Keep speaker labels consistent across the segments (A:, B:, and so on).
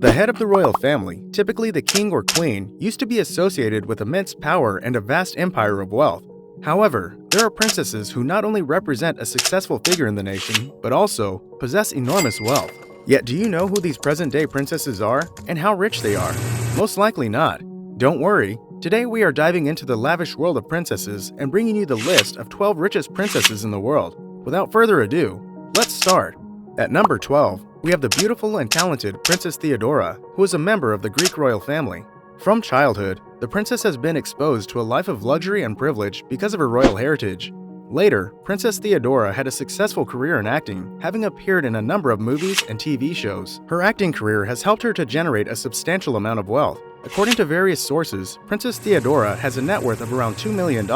A: The head of the royal family, typically the king or queen, used to be associated with immense power and a vast empire of wealth. However, there are princesses who not only represent a successful figure in the nation, but also possess enormous wealth. Yet do you know who these present-day princesses are and how rich they are? Most likely not. Don't worry, today we are diving into the lavish world of princesses and bringing you the list of 12 richest princesses in the world. Without further ado, let's start. At number 12, we have the beautiful and talented Princess Theodora, who is a member of the Greek royal family. From childhood, the princess has been exposed to a life of luxury and privilege because of her royal heritage. Later, Princess Theodora had a successful career in acting, having appeared in a number of movies and TV shows. Her acting career has helped her to generate a substantial amount of wealth. According to various sources, Princess Theodora has a net worth of around $2 million.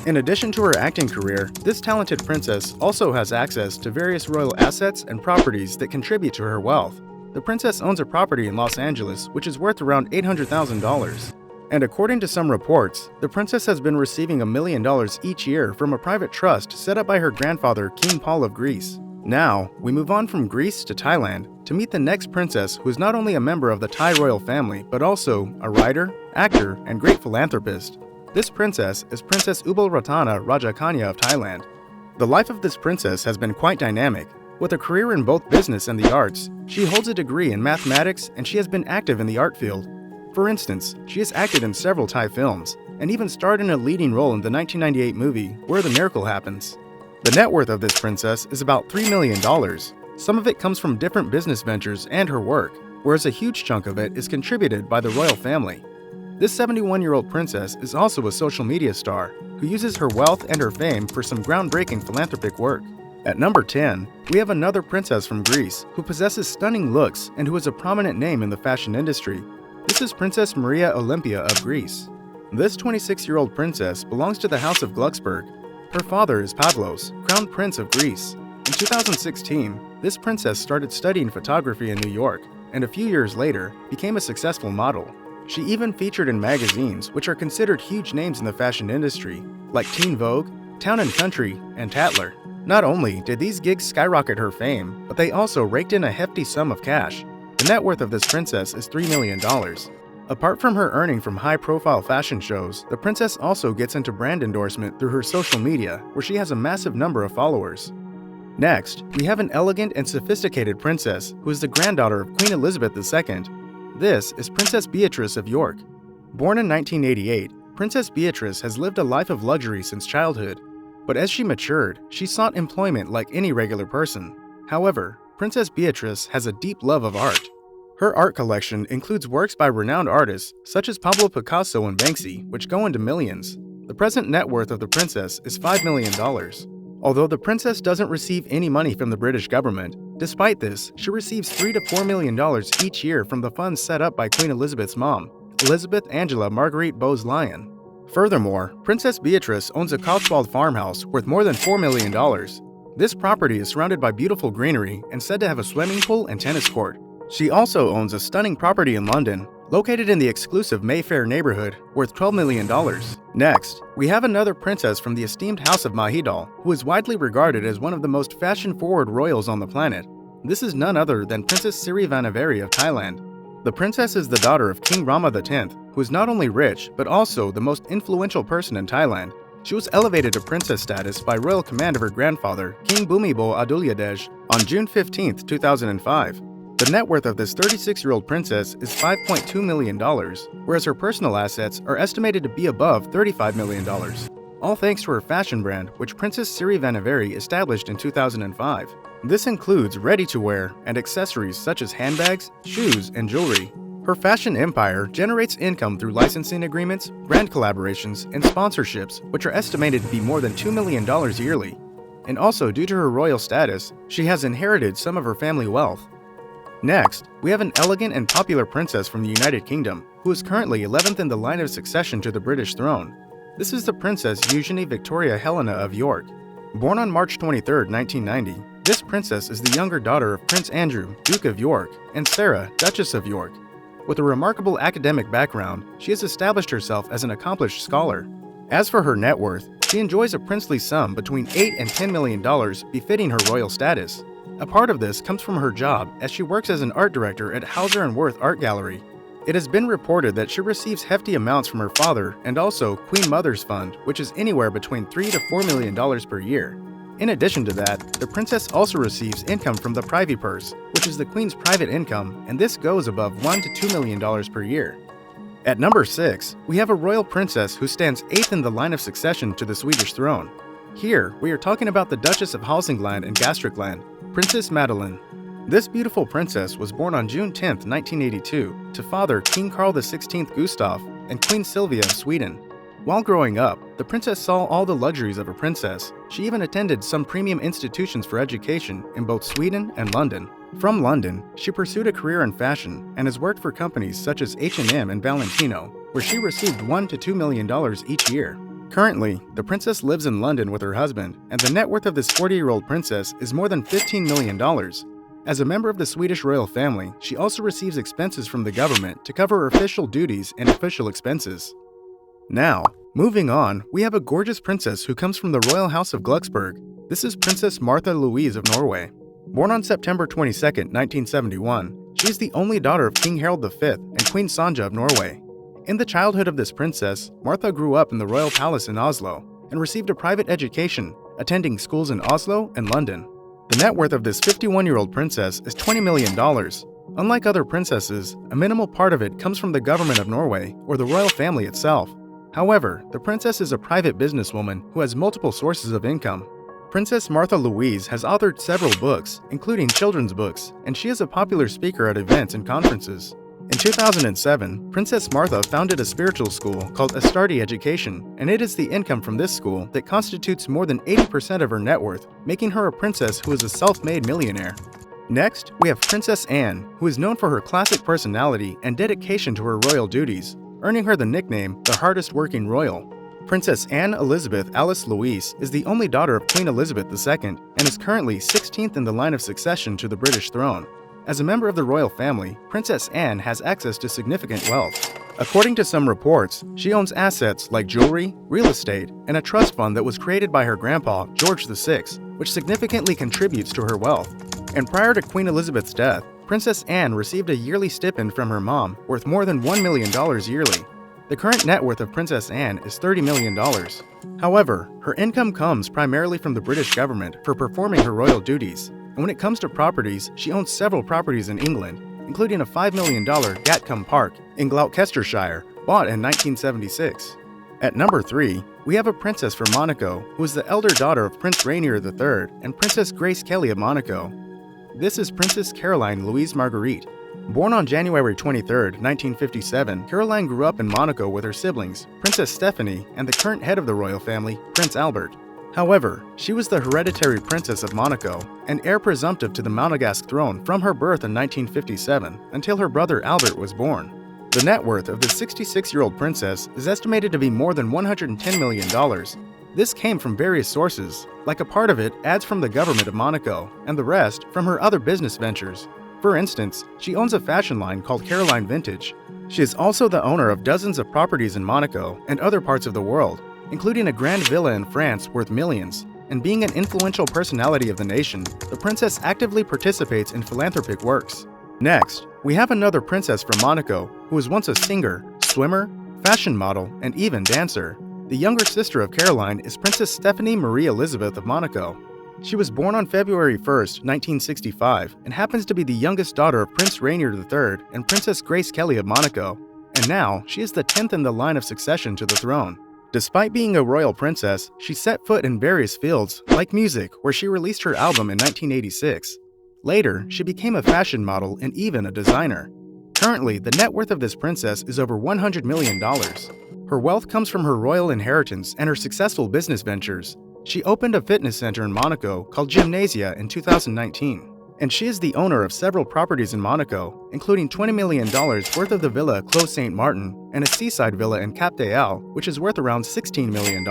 A: In addition to her acting career, this talented princess also has access to various royal assets and properties that contribute to her wealth. The princess owns a property in Los Angeles which is worth around $800,000. And according to some reports, the princess has been receiving $1 million each year from a private trust set up by her grandfather, King Paul of Greece. Now, we move on from Greece to Thailand to meet the next princess who is not only a member of the Thai royal family, but also a writer, actor, and great philanthropist. This princess is Princess Ubulratana Rajakanya of Thailand. The life of this princess has been quite dynamic. With a career in both business and the arts, she holds a degree in mathematics and she has been active in the art field. For instance, she has acted in several Thai films and even starred in a leading role in the 1998 movie Where the Miracle Happens. The net worth of this princess is about $3 million. Some of it comes from different business ventures and her work, whereas a huge chunk of it is contributed by the royal family. This 71-year-old princess is also a social media star who uses her wealth and her fame for some groundbreaking philanthropic work. At number 10, we have another princess from Greece who possesses stunning looks and who is a prominent name in the fashion industry. This is Princess Maria Olympia of Greece. This 26-year-old princess belongs to the House of Glucksburg. Her father is Pavlos, Crown Prince of Greece. In 2016, this princess started studying photography in New York and a few years later became a successful model. She even featured in magazines which are considered huge names in the fashion industry, like Teen Vogue, Town & Country, and Tatler. Not only did these gigs skyrocket her fame, but they also raked in a hefty sum of cash. The net worth of this princess is $3 million. Apart from her earning from high-profile fashion shows, the princess also gets into brand endorsement through her social media, where she has a massive number of followers. Next, we have an elegant and sophisticated princess who is the granddaughter of Queen Elizabeth II. This is Princess Beatrice of York. Born in 1988, Princess Beatrice has lived a life of luxury since childhood. But as she matured, she sought employment like any regular person. However, Princess Beatrice has a deep love of art. Her art collection includes works by renowned artists such as Pablo Picasso and Banksy, which go into millions. The present net worth of the princess is $5 million. Although the princess doesn't receive any money from the British government, despite this, she receives $3 to $4 million each year from the funds set up by Queen Elizabeth's mom, Elizabeth Angela Marguerite Bowes-Lyon. Furthermore, Princess Beatrice owns a Cotswold farmhouse worth more than $4 million. This property is surrounded by beautiful greenery and said to have a swimming pool and tennis court. She also owns a stunning property in London, located in the exclusive Mayfair neighborhood, worth $12 million. Next, we have another princess from the esteemed House of Mahidol, who is widely regarded as one of the most fashion-forward royals on the planet. This is none other than Princess Sirivanavari of Thailand. The princess is the daughter of King Rama X, who is not only rich, but also the most influential person in Thailand. She was elevated to princess status by royal command of her grandfather, King Bhumibol Adulyadej, on June 15, 2005. The net worth of this 36-year-old princess is $5.2 million, whereas her personal assets are estimated to be above $35 million. All thanks to her fashion brand, which Princess Sirivanavari established in 2005. This includes ready-to-wear and accessories such as handbags, shoes, and jewelry. Her fashion empire generates income through licensing agreements, brand collaborations, and sponsorships, which are estimated to be more than $2 million yearly. And also, due to her royal status, she has inherited some of her family wealth. Next, we have an elegant and popular princess from the United Kingdom, who is currently 11th in the line of succession to the British throne. This is the Princess Eugenie Victoria Helena of York. Born on March 23, 1990, this princess is the younger daughter of Prince Andrew, Duke of York, and Sarah, Duchess of York. With a remarkable academic background, she has established herself as an accomplished scholar. As for her net worth, she enjoys a princely sum between $8 and $10 million befitting her royal status. A part of this comes from her job, as she works as an art director at Hauser & Wirth Art Gallery. It has been reported that she receives hefty amounts from her father and also Queen Mother's Fund, which is anywhere between $3 to $4 million per year. In addition to that, the princess also receives income from the privy purse, which is the Queen's private income, and this goes above $1 to $2 million per year. At number 6, we have a royal princess who stands 8th in the line of succession to the Swedish throne. Here, we are talking about the Duchess of Hälsingland and Gästrikland, Princess Madeleine. This beautiful princess was born on June 10, 1982, to father King Carl XVI Gustaf and Queen Sylvia of Sweden. While growing up, the princess saw all the luxuries of a princess. She even attended some premium institutions for education in both Sweden and London. From London, she pursued a career in fashion and has worked for companies such as H&M and Valentino, where she received $1 to $2 million each year. Currently, the princess lives in London with her husband, and the net worth of this 40-year-old princess is more than $15 million. As a member of the Swedish royal family, she also receives expenses from the government to cover her official duties and official expenses. Now, moving on, we have a gorgeous princess who comes from the royal house of Glucksburg. This is Princess Martha Louise of Norway. Born on September 22, 1971, she is the only daughter of King Harald V and Queen Sonja of Norway. In the childhood of this princess, Martha grew up in the royal palace in Oslo and received a private education, attending schools in Oslo and London. The net worth of this 51-year-old princess is $20 million. Unlike other princesses, a minimal part of it comes from the government of Norway or the royal family itself. However, the princess is a private businesswoman who has multiple sources of income. Princess Martha Louise has authored several books, including children's books, and she is a popular speaker at events and conferences. In 2007, Princess Martha founded a spiritual school called Astarte Education, and it is the income from this school that constitutes more than 80% of her net worth, making her a princess who is a self-made millionaire. Next, we have Princess Anne, who is known for her classic personality and dedication to her royal duties, earning her the nickname the hardest working royal. Princess Anne Elizabeth Alice Louise is the only daughter of Queen Elizabeth II and is currently 16th in the line of succession to the British throne. As a member of the royal family, Princess Anne has access to significant wealth. According to some reports, she owns assets like jewelry, real estate, and a trust fund that was created by her grandpa, George VI, which significantly contributes to her wealth. And prior to Queen Elizabeth's death, Princess Anne received a yearly stipend from her mom worth more than $1 million yearly. The current net worth of Princess Anne is $30 million. However, her income comes primarily from the British government for performing her royal duties. And when it comes to properties, she owns several properties in England, including a $5 million Gatcombe Park in Gloucestershire, bought in 1976. At number 3, we have a princess from Monaco who is the elder daughter of Prince Rainier III and Princess Grace Kelly of Monaco. This is Princess Caroline Louise Marguerite. Born on January 23, 1957, Caroline grew up in Monaco with her siblings, Princess Stephanie and the current head of the royal family, Prince Albert. However, she was the hereditary princess of Monaco and heir presumptive to the Monegasque throne from her birth in 1957 until her brother Albert was born. The net worth of the 66-year-old princess is estimated to be more than $110 million. This came from various sources, like a part of it ads from the government of Monaco, and the rest from her other business ventures. For instance, she owns a fashion line called Caroline Vintage. She is also the owner of dozens of properties in Monaco and other parts of the world, including a grand villa in France worth millions. And being an influential personality of the nation, the princess actively participates in philanthropic works. Next, we have another princess from Monaco who was once a singer, swimmer, fashion model, and even dancer. The younger sister of Caroline is Princess Stephanie Marie Elizabeth of Monaco. She was born on February 1, 1965, and happens to be the youngest daughter of Prince Rainier III and Princess Grace Kelly of Monaco, and now she is the 10th in the line of succession to the throne. Despite being a royal princess, she set foot in various fields, like music, where she released her album in 1986. Later, she became a fashion model and even a designer. Currently, the net worth of this princess is over $100 million. Her wealth comes from her royal inheritance and her successful business ventures. She opened a fitness center in Monaco called Gymnasia in 2019. And she is the owner of several properties in Monaco, including $20 million worth of the villa Clos Saint Martin and a seaside villa in Cap d'Ayel, which is worth around $16 million.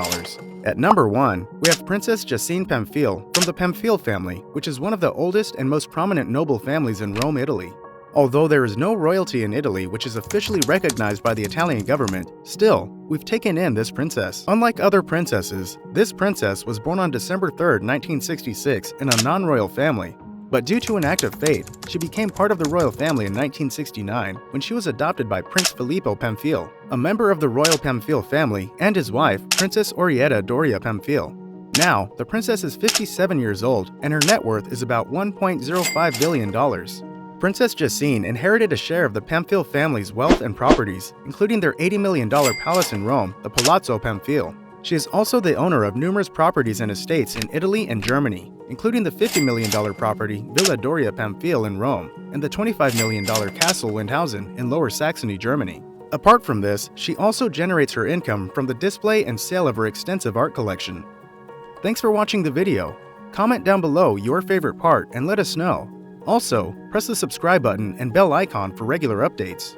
A: At number 1, we have Princess Jacine Pamphile from the Pamphile family, which is one of the oldest and most prominent noble families in Rome, Italy. Although there is no royalty in Italy which is officially recognized by the Italian government, still, we've taken in this princess. Unlike other princesses, this princess was born on December 3, 1966 in a non-royal family. But due to an act of fate, she became part of the royal family in 1969 when she was adopted by Prince Filippo Pamphile, a member of the royal Pamphile family, and his wife, Princess Orietta Doria Pamphile. Now, the princess is 57 years old and her net worth is about $1.05 billion. Princess Jacine inherited a share of the Pamphile family's wealth and properties, including their $80 million palace in Rome, the Palazzo Pamphile. She is also the owner of numerous properties and estates in Italy and Germany, including the $50 million property Villa Doria Pamphile in Rome and the $25 million Castle Windhausen in Lower Saxony, Germany. Apart from this, she also generates her income from the display and sale of her extensive art collection. Thanks for watching the video. Comment down below your favorite part and let us know. Also, press the subscribe button and bell icon for regular updates.